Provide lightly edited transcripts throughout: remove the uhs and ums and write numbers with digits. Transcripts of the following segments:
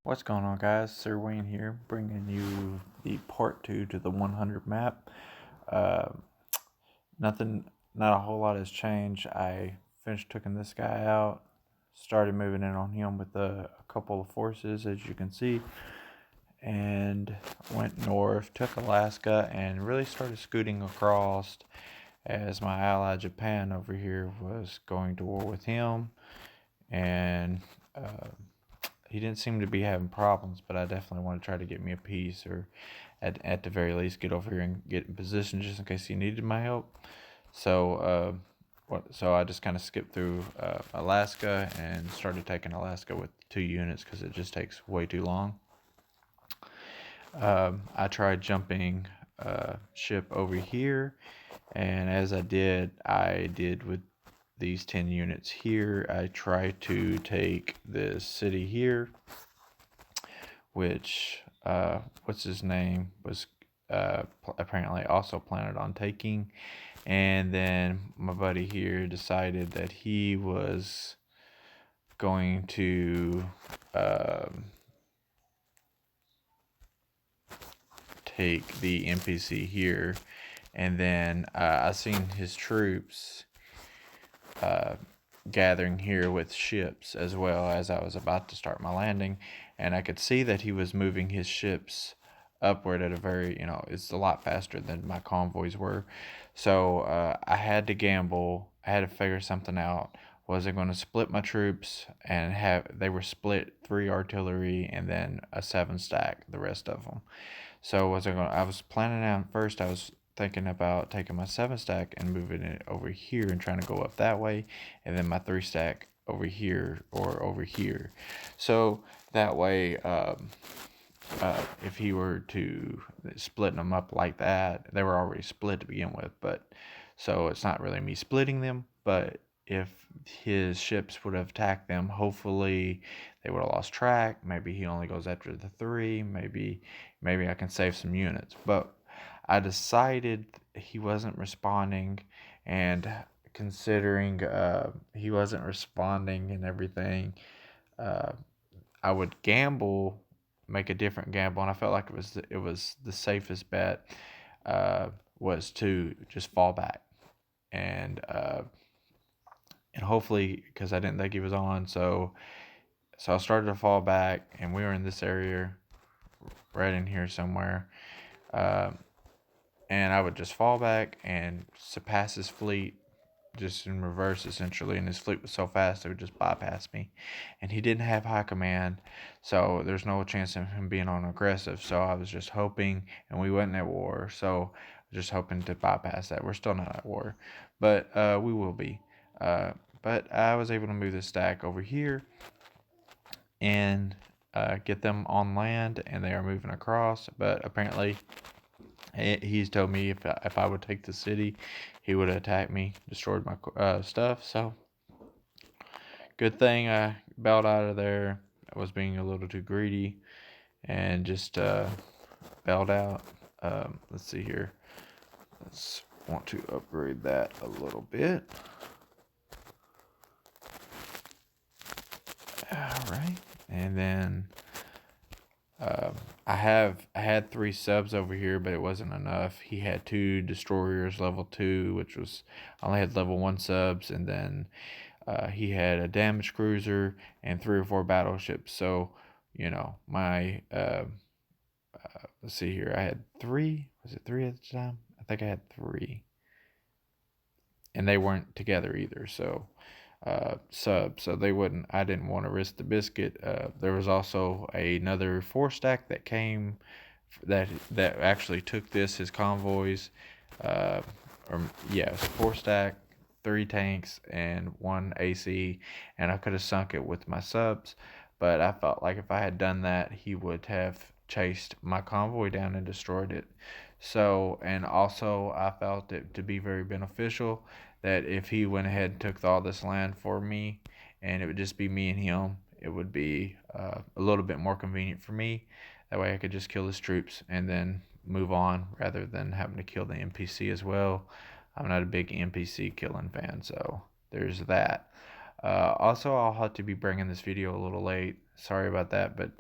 What's going on, guys? Sir Wayne here, bringing you the part 2 to the 100 map. Uh, not a whole lot has changed. I finished taking this guy out, started moving in on him with a couple of forces, as you can see, and went north, took Alaska, and really started scooting across as my ally Japan over here was going to war with him, and he didn't seem to be having problems, but I definitely want to try to get me a piece, or at the very least get over here and get in position just in case he needed my help. So I just kind of skipped through Alaska and started taking Alaska with 2 units because it just takes way too long. I tried jumping ship over here, and as I did with these 10 units here. I tried to take this city here, which what's his name was apparently also planning on taking, and then my buddy here decided that he was going to take the NPC here, and then I seen his troops gathering here with ships as well as I was about to start my landing, and I could see that he was moving his ships upward at a very, it's a lot faster than my convoys were. So I had to gamble. I had to figure something out. Was I going to split my troops and they were split 3 artillery and then a 7 stack, the rest of them. So I was planning out first, I was thinking about taking my 7 stack and moving it over here and trying to go up that way, and then my 3 stack over here or over here. So that way, if he were to splitting them up like that, they were already split to begin with, but so it's not really me splitting them, but if his ships would have attacked them, hopefully they would have lost track. Maybe he only goes after the 3. Maybe I can save some units. But I decided he wasn't responding, and considering he wasn't responding and everything, uh, I would gamble, make a different gamble, and I felt like it was the safest bet was to just fall back and hopefully, because I didn't think he was on, so I started to fall back, and we were in this area right in here somewhere, uh, and I would just fall back and surpass his fleet just in reverse essentially, and his fleet was so fast it would just bypass me, and he didn't have high command, so there's no chance of him being on aggressive. So I was just hoping, and we wasn't at war, so just hoping to bypass that. We're still not at war, but we will be. But I was able to move this stack over here and get them on land, and they are moving across. But apparently he's told me if I would take the city, he would attack me, destroyed my stuff. So good thing I bailed out of there. I was being a little too greedy and just bailed out. Let's see here. Let's want to upgrade that a little bit. All right, and then I had 3 subs over here, but it wasn't enough. He had 2 destroyers level 2, which was, I only had level 1 subs, and then he had a damage cruiser and 3 or 4 battleships. So my let's see here. I had 3. Was it 3 at the time? I think I had 3, and they weren't together either. So sub, so they wouldn't. I didn't want to risk the biscuit. There was also another 4 stack that came that actually took his convoys. Or yeah, it was 4 stack, 3 tanks, and 1 AC, and I could have sunk it with my subs, but I felt like if I had done that, he would have chased my convoy down and destroyed it. So, and also I felt it to be very beneficial that if he went ahead and took all this land for me, and it would just be me and him, it would be a little bit more convenient for me. That way I could just kill his troops and then move on rather than having to kill the NPC as well. I'm not a big NPC killing fan, so there's that. Also, I'll have to be bringing this video a little late. sorry about that, but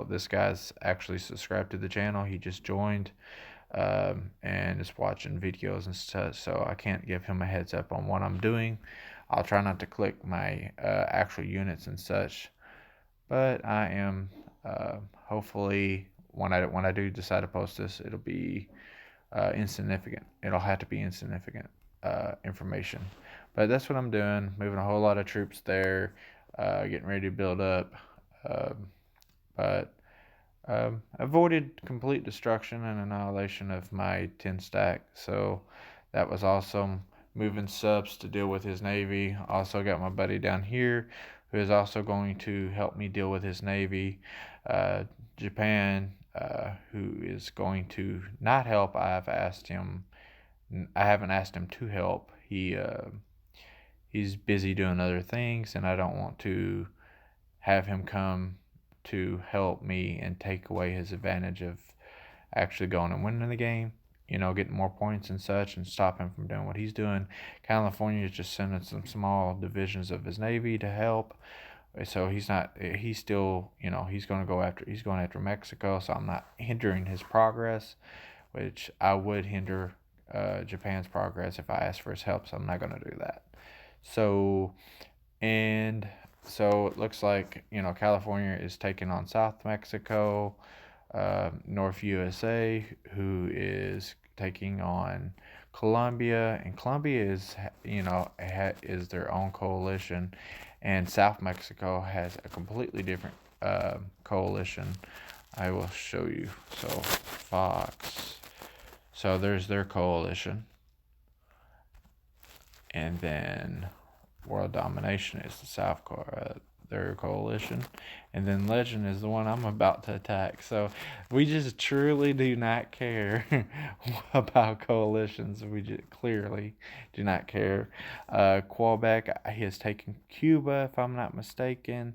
this guy's actually subscribed to the channel. He just joined, and is watching videos and stuff, so I can't give him a heads up on what I'm doing. I'll try not to click my actual units and such, but I am hopefully when I do decide to post this, it'll be insignificant. It'll have to be insignificant information. But that's what I'm doing. Moving a whole lot of troops there, getting ready to build up. Um, but avoided complete destruction and annihilation of my 10 stack. So that was awesome. Moving subs to deal with his navy. Also got my buddy down here who is also going to help me deal with his navy. Japan, who is going to not help. I haven't asked him to help. He's busy doing other things, and I don't want to have him come to help me and take away his advantage of actually going and winning the game, getting more points and such, and stop him from doing what he's doing. California is just sending some small divisions of his navy to help. So he's still, he's going after Mexico. So I'm not hindering his progress, which I would hinder Japan's progress if I asked for his help. So I'm not going to do that. So, and so it looks like, California is taking on South Mexico, North USA, who is taking on Colombia, and Colombia is their own coalition, and South Mexico has a completely different coalition. I will show you. So Fox. So there's their coalition, and then World Domination is their coalition, and then Legend is the one I'm about to attack. So we just truly do not care about coalitions. We just clearly do not care. Quebec, he has taken Cuba, if I'm not mistaken.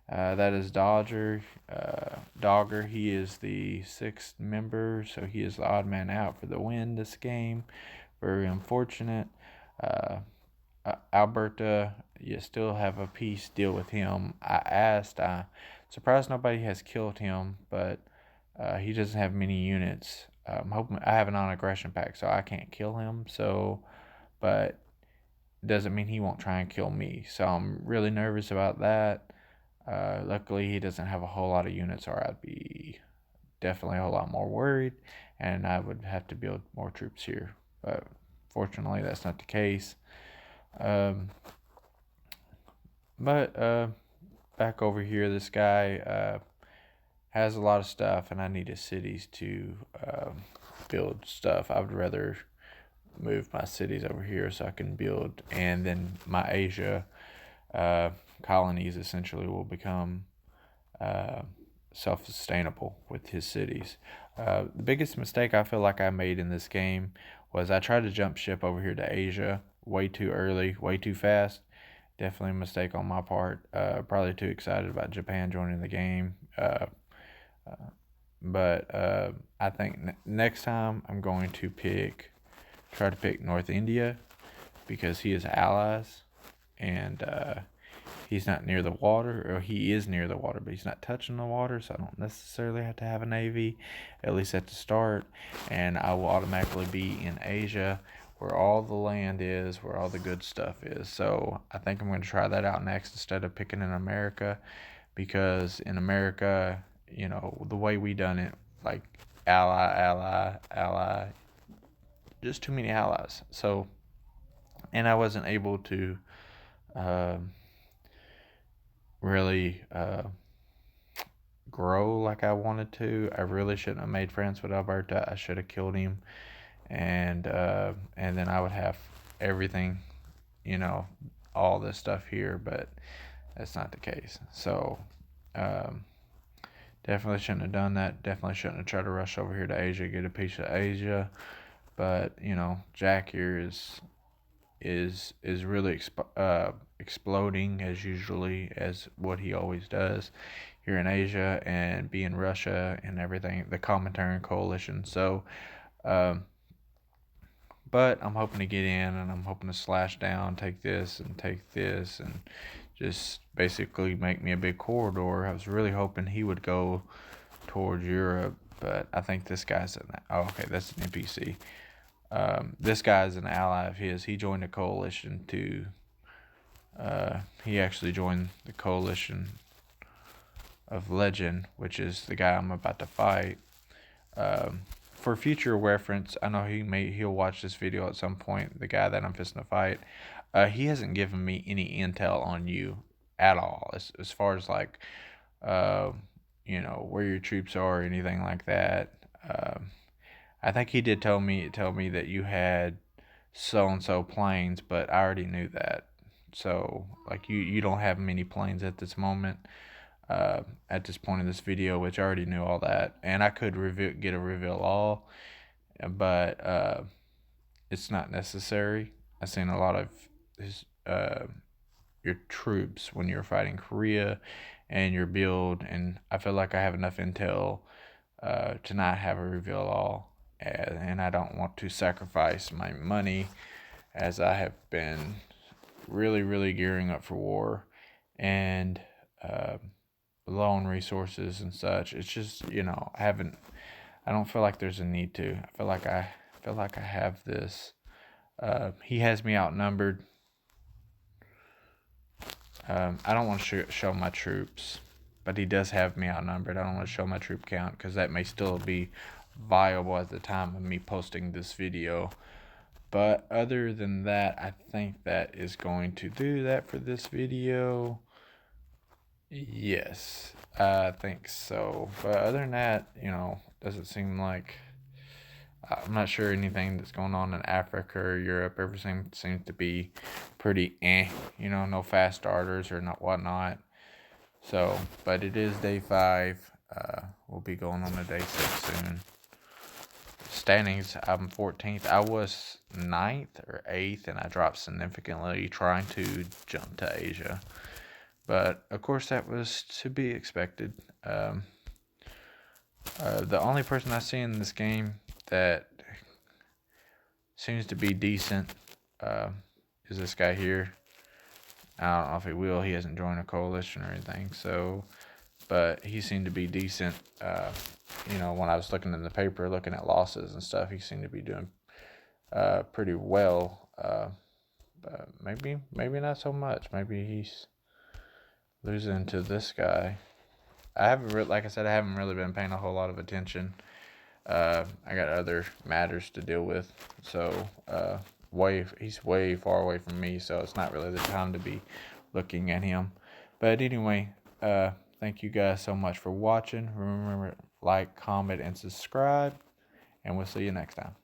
That is Dogger. He is the sixth member, so he is the odd man out for the win this game. Very unfortunate. Alberta, you still have a peace deal with him. I'm surprised nobody has killed him, but he doesn't have many units. I'm hoping I have a non-aggression pact, so I can't kill him. So, but it doesn't mean he won't try and kill me. So I'm really nervous about that. Luckily, he doesn't have a whole lot of units, or I'd be definitely a whole lot more worried, and I would have to build more troops here. But fortunately, that's not the case. Um, but back over here, this guy has a lot of stuff, and I need his cities to build stuff. I would rather move my cities over here so I can build, and then my Asia colonies essentially will become self-sustainable with his cities. The biggest mistake I feel like I made in this game was I tried to jump ship over here to Asia way too early, way too fast. Definitely a mistake on my part. Probably too excited about Japan joining the game. But I think next time I'm going to try to pick North India, because he is allies, and he's not near the water, or he is near the water, but he's not touching the water, so I don't necessarily have to have a navy, at least at the start, and I will automatically be in Asia, where all the land is, where all the good stuff is. So I think I'm going to try that out next instead of picking in America, because in America, the way we done it, like ally, just too many allies. So, and I wasn't able to really grow like I wanted to. I really shouldn't have made friends with Alberta. I should have killed him, and then I would have everything, all this stuff here. But that's not the case. So definitely shouldn't have done that. Definitely shouldn't have tried to rush over here to Asia, get a piece of Asia. But Jack here is really exploding as usually as what he always does here in Asia, and be in Russia and everything, the Comintern coalition. So, but I'm hoping to get in, and I'm hoping to slash down, take this and just basically make me a big corridor. I was really hoping he would go towards Europe, but I think this guy's okay, that's an NPC. This guy's an ally of his. He joined a coalition to. He actually joined the coalition of Legend, which is the guy I'm about to fight. For future reference, I know he'll watch this video at some point. The guy that I'm fixing to fight, he hasn't given me any intel on you at all, as far as like, uh, where your troops are or anything like that. I think he did tell me that you had so and so planes, but I already knew that. So like you don't have many planes at this moment. At this point in this video, which I already knew all that, and I could get a reveal all, but it's not necessary. I've seen a lot of his, your troops when you're fighting Korea, and your build, and I feel like I have enough intel to not have a reveal all, and I don't want to sacrifice my money, as I have been really gearing up for war, and low on resources and such. It's just, I don't feel like there's a need to. I feel like I have this. He has me outnumbered. I don't want to show my troops, but he does have me outnumbered. I don't want to show my troop count because that may still be viable at the time of me posting this video. But other than that, I think that is going to do that for this video. Yes, I think so. But other than that, doesn't seem like, I'm not sure anything that's going on in Africa or Europe. Everything seems to be pretty no fast starters or not whatnot. So, but it is day 5. We'll be going on to day 6 soon. Standings, I'm 14th. I was 9th or 8th, and I dropped significantly trying to jump to Asia. But, of course, that was to be expected. The only person I see in this game that seems to be decent is this guy here. I don't know if he will. He hasn't joined a coalition or anything. So, but he seemed to be decent. When I was looking in the paper, looking at losses and stuff, he seemed to be doing pretty well. But maybe not so much. Maybe he's losing to this guy. Like I said, I haven't really been paying a whole lot of attention. I got other matters to deal with, so he's way far away from me, so it's not really the time to be looking at him. But anyway, thank you guys so much for watching. Remember, like, comment, and subscribe, and we'll see you next time.